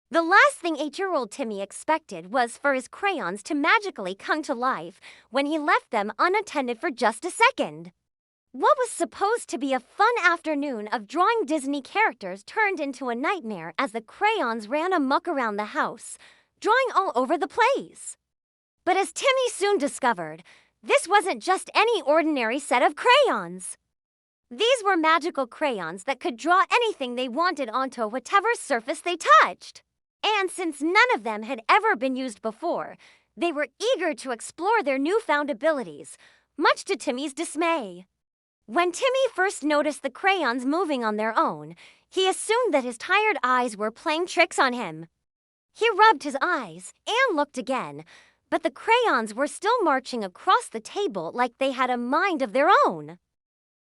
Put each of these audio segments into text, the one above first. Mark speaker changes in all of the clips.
Speaker 1: The last thing 8-year-old Timmy expected was for his crayons to magically come to life when he left them unattended for just a second. What was supposed to be a fun afternoon of drawing Disney characters turned into a nightmare as the crayons ran amok around the house, drawing all over the place. But as Timmy soon discovered, this wasn't just any ordinary set of crayons. These were magical crayons that could draw anything they wanted onto whatever surface they touched. And since none of them had ever been used before, they were eager to explore their newfound abilities, much to Timmy's dismay. When Timmy first noticed the crayons moving on their own, he assumed that his tired eyes were playing tricks on him. He rubbed his eyes and looked again, but the crayons were still marching across the table like they had a mind of their own.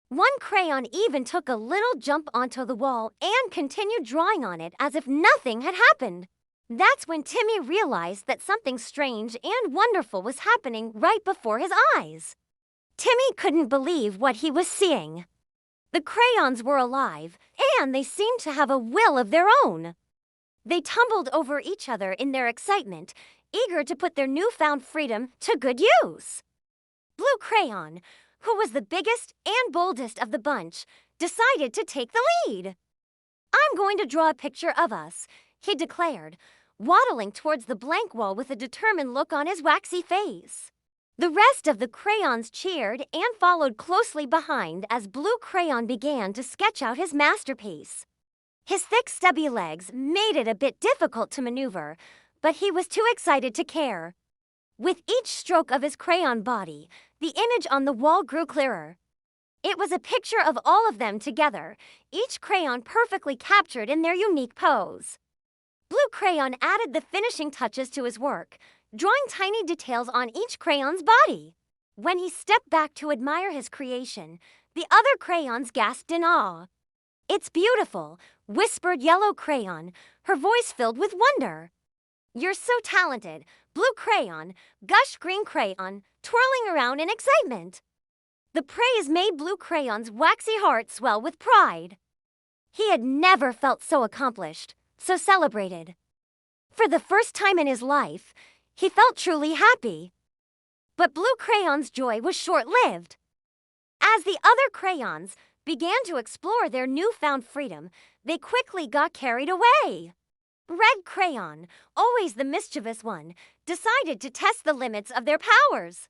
Speaker 1: One crayon even took a little jump onto the wall and continued drawing on it as if nothing had happened. That's when Timmy realized that something strange and wonderful was happening right before his eyes. Timmy couldn't believe what he was seeing. The crayons were alive, and they seemed to have a will of their own. They tumbled over each other in their excitement, eager to put their newfound freedom to good use. Blue Crayon, who was the biggest and boldest of the bunch, decided to take the lead. "I'm going to draw a picture of us," he declared, waddling towards the blank wall with a determined look on his waxy face. The rest of the crayons cheered and followed closely behind as Blue Crayon began to sketch out his masterpiece. His thick, stubby legs made it a bit difficult to maneuver, but he was too excited to care. With each stroke of his crayon body, the image on the wall grew clearer. It was a picture of all of them together, each crayon perfectly captured in their unique pose. Blue Crayon added the finishing touches to his work, drawing tiny details on each crayon's body. When he stepped back to admire his creation, the other crayons gasped in awe. "It's beautiful," whispered Yellow Crayon, her voice filled with wonder. "You're so talented," Blue Crayon, gushed Green Crayon, twirling around in excitement. The praise made Blue Crayon's waxy heart swell with pride. He had never felt so accomplished, so celebrated. For the first time in his life, he felt truly happy. But Blue Crayon's joy was short-lived. As the other crayons began to explore their newfound freedom, they quickly got carried away. Red Crayon, always the mischievous one, decided to test the limits of their powers.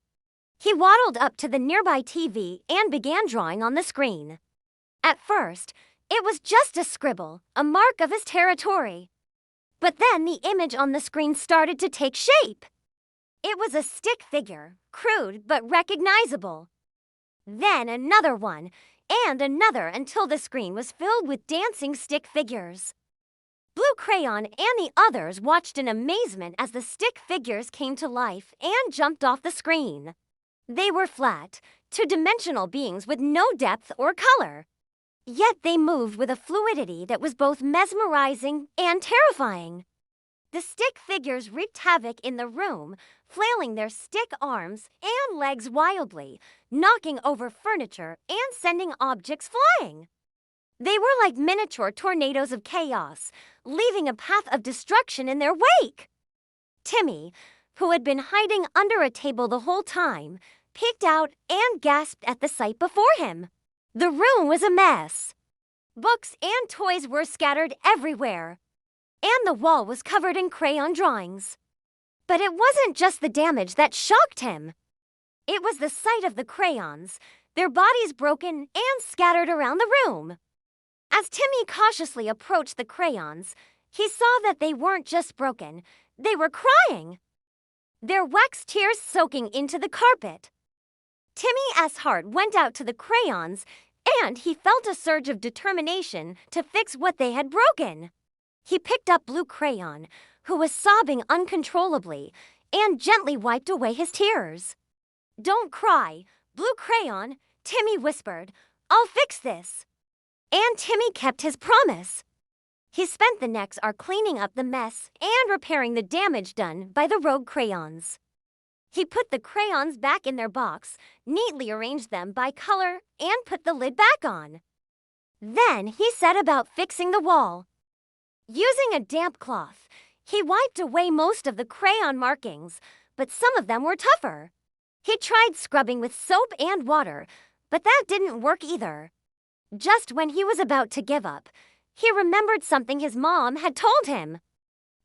Speaker 1: He waddled up to the nearby TV and began drawing on the screen. At first, it was just a scribble, a mark of his territory. But then the image on the screen started to take shape. It was a stick figure, crude but recognizable. Then another one, and another until the screen was filled with dancing stick figures. Blue Crayon and the others watched in amazement as the stick figures came to life and jumped off the screen. They were flat, two-dimensional beings with no depth or color. Yet they moved with a fluidity that was both mesmerizing and terrifying. The stick figures wreaked havoc in the room, flailing their stick arms and legs wildly, knocking over furniture and sending objects flying. They were like miniature tornadoes of chaos, leaving a path of destruction in their wake. Timmy, who had been hiding under a table the whole time, peeked out and gasped at the sight before him. The room was a mess. Books and toys were scattered everywhere, and the wall was covered in crayon drawings. But it wasn't just the damage that shocked him. It was the sight of the crayons, their bodies broken and scattered around the room. As Timmy cautiously approached the crayons, he saw that they weren't just broken, they were crying. Their wax tears soaking into the carpet. Timmy's heart went out to the crayons, and he felt a surge of determination to fix what they had broken. He picked up Blue Crayon, who was sobbing uncontrollably, and gently wiped away his tears. "Don't cry, Blue Crayon," Timmy whispered. "I'll fix this." And Timmy kept his promise. He spent the next hour cleaning up the mess and repairing the damage done by the rogue crayons. He put the crayons back in their box, neatly arranged them by color, and put the lid back on. Then he set about fixing the wall. Using a damp cloth, He wiped away most of the crayon markings, but some of them were tougher. He tried scrubbing with soap and water, but that didn't work either. Just when he was about to give up, he remembered something his mom had told him.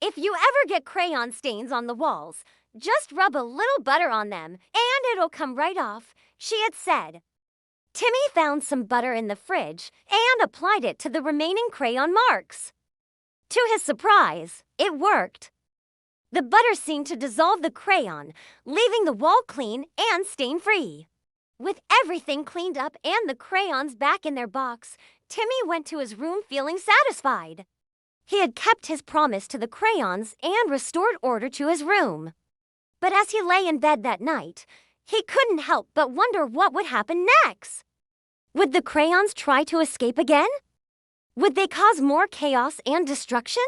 Speaker 1: If you ever get crayon stains on the walls, just rub a little butter on them and it'll come right off, she had said. Timmy found some butter in the fridge and applied it to the remaining crayon marks. To his surprise, it worked. The butter seemed to dissolve the crayon, leaving the wall clean and stain-free. With everything cleaned up and the crayons back in their box, Timmy went to his room feeling satisfied. He had kept his promise to the crayons and restored order to his room. But as he lay in bed that night, he couldn't help but wonder what would happen next. Would the crayons try to escape again? Would they cause more chaos and destruction?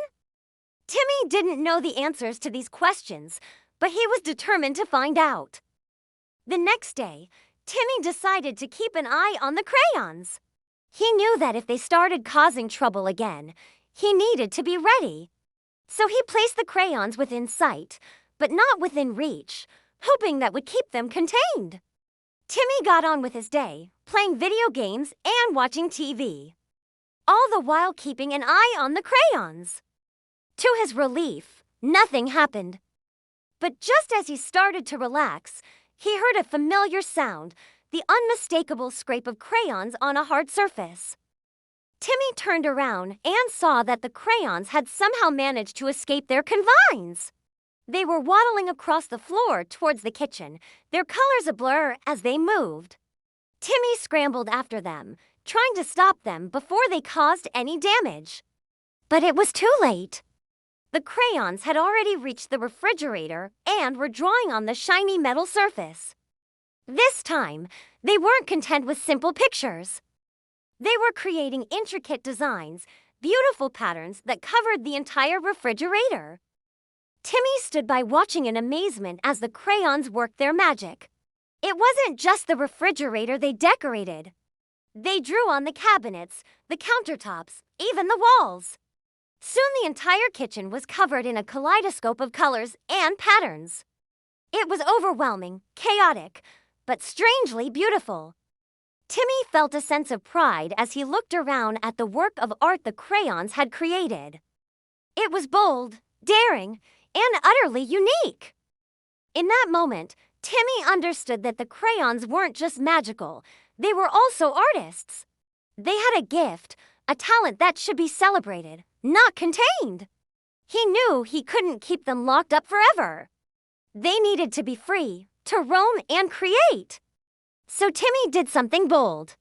Speaker 1: Timmy didn't know the answers to these questions, but he was determined to find out. The next day, Timmy decided to keep an eye on the crayons. He knew that if they started causing trouble again, he needed to be ready. So he placed the crayons within sight, but not within reach, hoping that would keep them contained. Timmy got on with his day, playing video games and watching TV, all the while keeping an eye on the crayons. To his relief, nothing happened. But just as he started to relax, he heard a familiar sound, the unmistakable scrape of crayons on a hard surface. Timmy turned around and saw that the crayons had somehow managed to escape their confines. They were waddling across the floor towards the kitchen, their colors a blur as they moved. Timmy scrambled after them, trying to stop them before they caused any damage. But it was too late. The crayons had already reached the refrigerator and were drawing on the shiny metal surface. This time, they weren't content with simple pictures. They were creating intricate designs, beautiful patterns that covered the entire refrigerator. Timmy stood by watching in amazement as the crayons worked their magic. It wasn't just the refrigerator they decorated. They drew on the cabinets, the countertops, even the walls. Soon the entire kitchen was covered in a kaleidoscope of colors and patterns. It was overwhelming, chaotic, but strangely beautiful. Timmy felt a sense of pride as he looked around at the work of art the crayons had created. It was bold, daring, and utterly unique. In that moment, Timmy understood that the crayons weren't just magical, they were also artists. They had a gift, a talent that should be celebrated, not contained. He knew he couldn't keep them locked up forever. They needed to be free, to roam and create. So Timmy did something bold.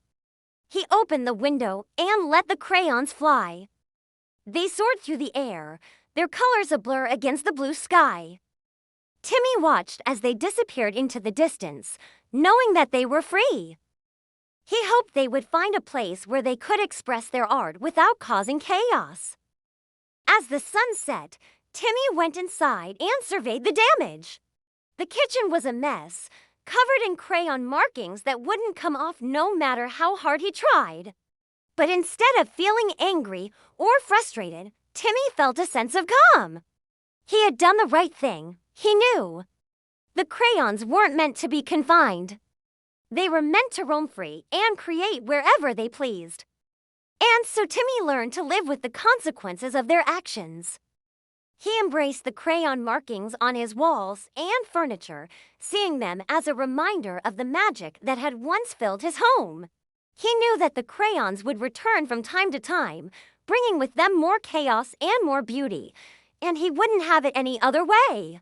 Speaker 1: He opened the window and let the crayons fly. They soared through the air, their colors a blur against the blue sky. Timmy watched as they disappeared into the distance, knowing that they were free. He hoped they would find a place where they could express their art without causing chaos. As the sun set, Timmy went inside and surveyed the damage. The kitchen was a mess, covered in crayon markings that wouldn't come off no matter how hard he tried. But instead of feeling angry or frustrated, Timmy felt a sense of calm. He had done the right thing, he knew. The crayons weren't meant to be confined. They were meant to roam free and create wherever they pleased. And so Timmy learned to live with the consequences of their actions. He embraced the crayon markings on his walls and furniture, seeing them as a reminder of the magic that had once filled his home. He knew that the crayons would return from time to time, bringing with them more chaos and more beauty, and he wouldn't have it any other way.